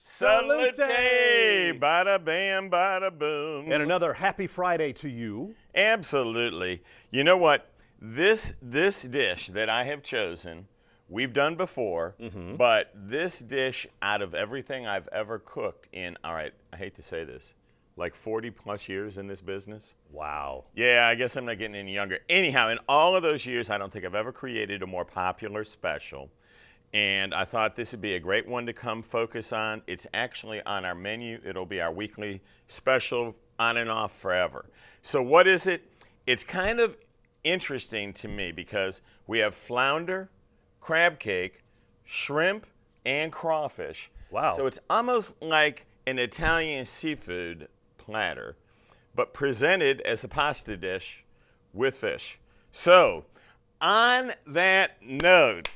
Salute! Salute! Bada bam, bada boom. And another happy Friday to you. Absolutely. You know what? This dish that I have chosen, we've done before, but this dish, out of everything I've ever cooked in, all right, I hate to say this, like 40 plus years in this business. Wow. Yeah, I guess I'm not getting any younger. Anyhow, in all of those years, I don't think I've ever created a more popular special. And I thought this would be a great one to come focus on. It's actually on our menu. It'll be our weekly special, on and off forever. So what is it? It's kind of interesting to me because we have flounder, crab cake, shrimp, and crawfish. Wow. So it's almost like an Italian seafood platter, but presented as a pasta dish with fish. So on that note,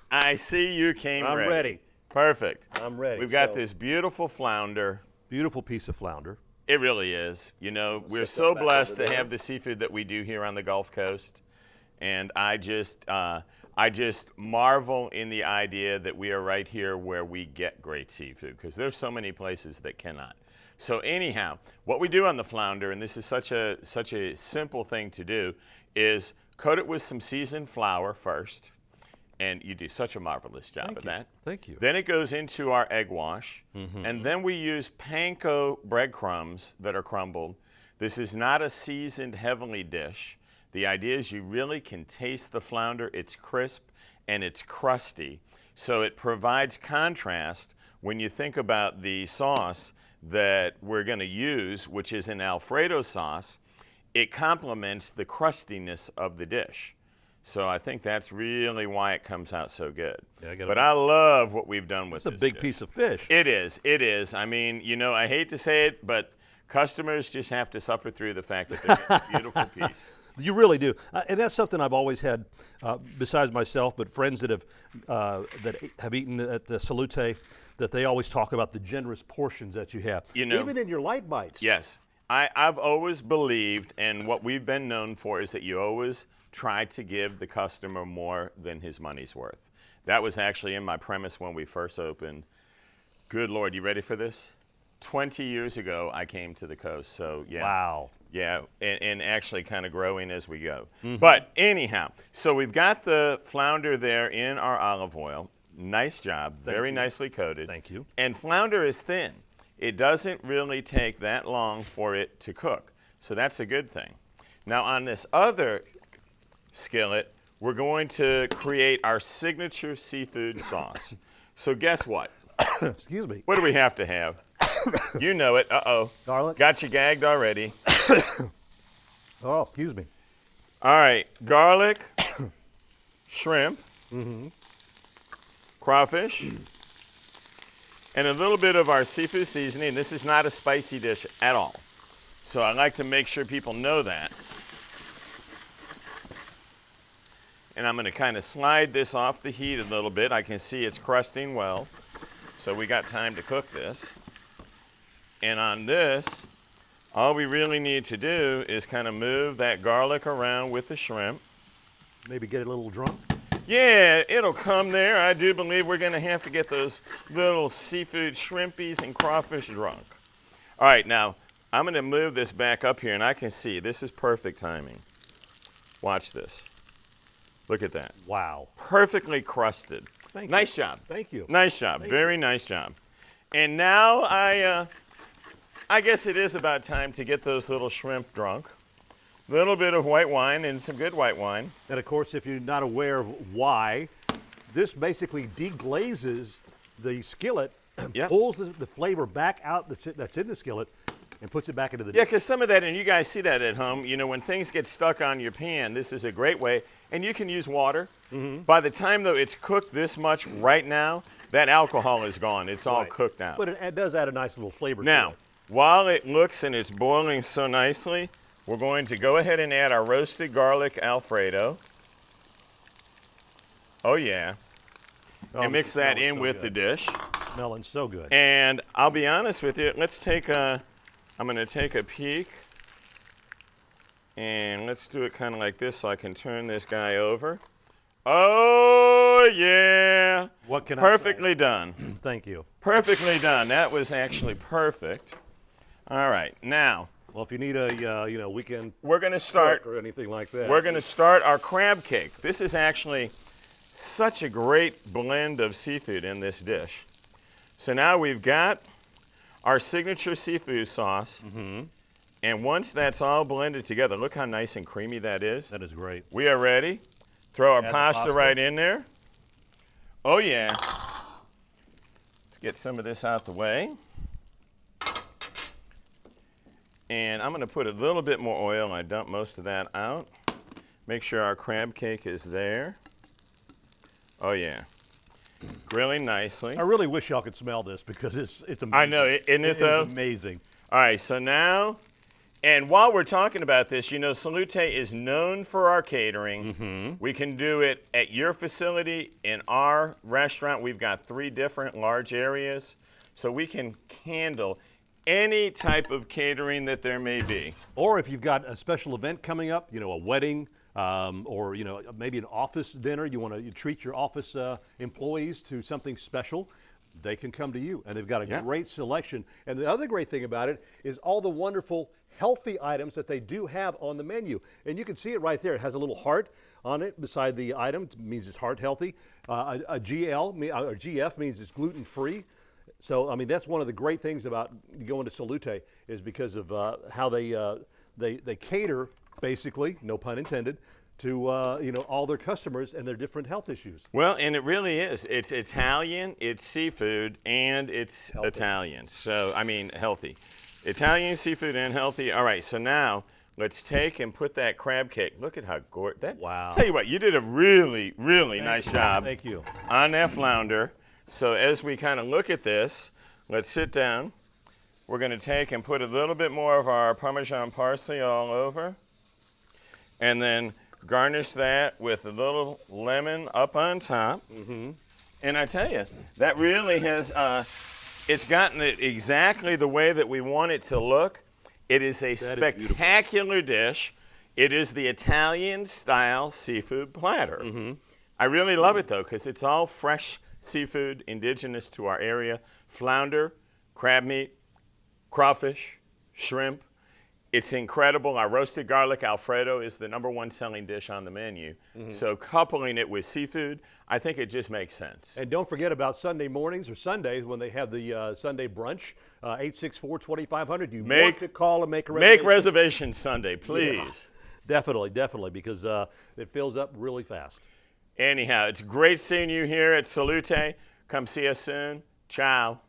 I see you came ready. I'm ready. Perfect. I'm ready. We've got this beautiful flounder. Beautiful piece of flounder. It really is. You know, we're so blessed to have the seafood that we do here on the Gulf Coast. And I just marvel in the idea that we are right here where we get great seafood, because there's so many places that cannot. So anyhow, what we do on the flounder, and this is such a simple thing to do, is coat it with some seasoned flour first. And you do such a marvelous job of that. Thank you. Then it goes into our egg wash. And then we use panko breadcrumbs that are crumbled. This is not a seasoned heavenly dish. The idea is you really can taste the flounder. It's crisp and it's crusty. So it provides contrast when you think about the sauce that we're going to use, which is an Alfredo sauce. It complements the crustiness of the dish. So I think that's really why it comes out so good. Yeah, but I love what we've done with this. It's a big dish. piece of fish. It is. It is. I mean, you know, I hate to say it, but customers just have to suffer through the fact that they're a beautiful piece. You really do, and that's something I've always had, besides myself, but friends that have eaten at the Salute, that they always talk about the generous portions that you have. You know, even in your light bites. Yes, I've always believed, and what we've been known for is that you always try to give the customer more than his money's worth. That was actually in my premise when we first opened. Good Lord, you ready for this? 20 years ago, I came to the coast, so yeah. Wow. Yeah, and actually kind of growing as we go. But anyhow, so we've got the flounder there in our olive oil. Nice job, very nicely coated. Thank you. And flounder is thin. It doesn't really take that long for it to cook, so that's a good thing. Now on this other skillet, we're going to create our signature seafood sauce. So guess what? Excuse me. What do we have to have? You know it. Uh-oh. Garlic. Got you gagged already. Oh, excuse me. All right. Garlic, shrimp, crawfish, and a little bit of our seafood seasoning. This is not a spicy dish at all. So I like to make sure people know that. And I'm going to kind of slide this off the heat a little bit. I can see it's crusting well. So we got time to cook this. And on this, all we really need to do is kind of move that garlic around with the shrimp. Maybe get a little drunk. Yeah, it'll come there. I do believe we're going to have to get those little seafood shrimpies and crawfish drunk. All right, now I'm going to move this back up here, and I can see this is perfect timing. Watch this. Look at that. Wow. Perfectly crusted. Thank you. Nice job. Thank you. Nice job. Very nice job. And now I guess it is about time to get those little shrimp drunk. A little bit of white wine and some good white wine. And of course, if you're not aware of why, this basically deglazes the skillet, pulls the flavor back out that's in the skillet, and puts it back into the dish. Yeah, because some of that, and you guys see that at home, you know, when things get stuck on your pan, this is a great way. And you can use water. By the time, though, it's cooked this much right now, that alcohol is gone. It's all cooked out. But it does add a nice little flavor Now, to it. while it looks and it's boiling so nicely, we're going to go ahead and add our roasted garlic Alfredo. Oh, yeah. And mix that in with the dish. Smelling so good. And I'll be honest with you, I'm going to take a peek. And let's do it kind of like this so I can turn this guy over. Oh, Oh, yeah. What can Perfectly I say? done. Thank you. Perfectly done. That was actually perfect. All right, now. Well, if you need a weekend We're going to start or anything like that. We're going to start our crab cake. This is actually such a great blend of seafood in this dish. So now we've got our signature seafood sauce. And once that's all blended together, look how nice and creamy that is. That is great. We are ready. Throw our Add the pasta right in there. Oh, yeah. Let's get some of this out the way. And I'm going to put a little bit more oil. I dump most of that out. Make sure our crab cake is there. Oh, yeah. Grilling nicely. I really wish y'all could smell this because it's amazing. I know, isn't it, though? It's amazing. All right, so now, and while we're talking about this, you know, Salute is known for our catering. We can do it at your facility. In our restaurant, we've got 3 different large areas, so we can handle any type of catering that there may be. Or if you've got a special event coming up, you know, a wedding, or maybe an office dinner, you want to treat your office employees to something special, they can come to you, and they've got a great selection. And the other great thing about it is all the wonderful healthy items that they do have on the menu. And you can see it right there. It has a little heart on it beside the item. It means it's heart healthy. A GF means it's gluten free. So, I mean, that's one of the great things about going to Salute is because of how they cater, basically, no pun intended, to all their customers and their different health issues. Well, and it really is. It's Italian, it's seafood, and it's healthy. Italian. So, I mean, healthy. Italian, seafood, and healthy. All right, so now let's take and put that crab cake. Look at how gorgeous. Wow. Tell you what, you did a really, really nice job. Thank you. On that flounder. So as we kind of look at this, let's sit down. We're going to take and put a little bit more of our Parmesan parsley all over. And then garnish that with a little lemon up on top. And I tell you, that really has, it's gotten it exactly the way that we want it to look. It is a spectacular dish. It is the Italian-style seafood platter. I really love it, though, because it's all fresh seafood indigenous to our area. Flounder, crab meat, crawfish, shrimp. It's incredible. Our roasted garlic Alfredo is the #1 selling dish on the menu. So coupling it with seafood, I think it just makes sense. And don't forget about Sunday mornings or Sundays when they have the Sunday brunch, 864-2500. You want to call and make a reservation. Make reservations Sunday, please. Yeah, definitely, because it fills up really fast. Anyhow, it's great seeing you here at Salute. Come see us soon. Ciao.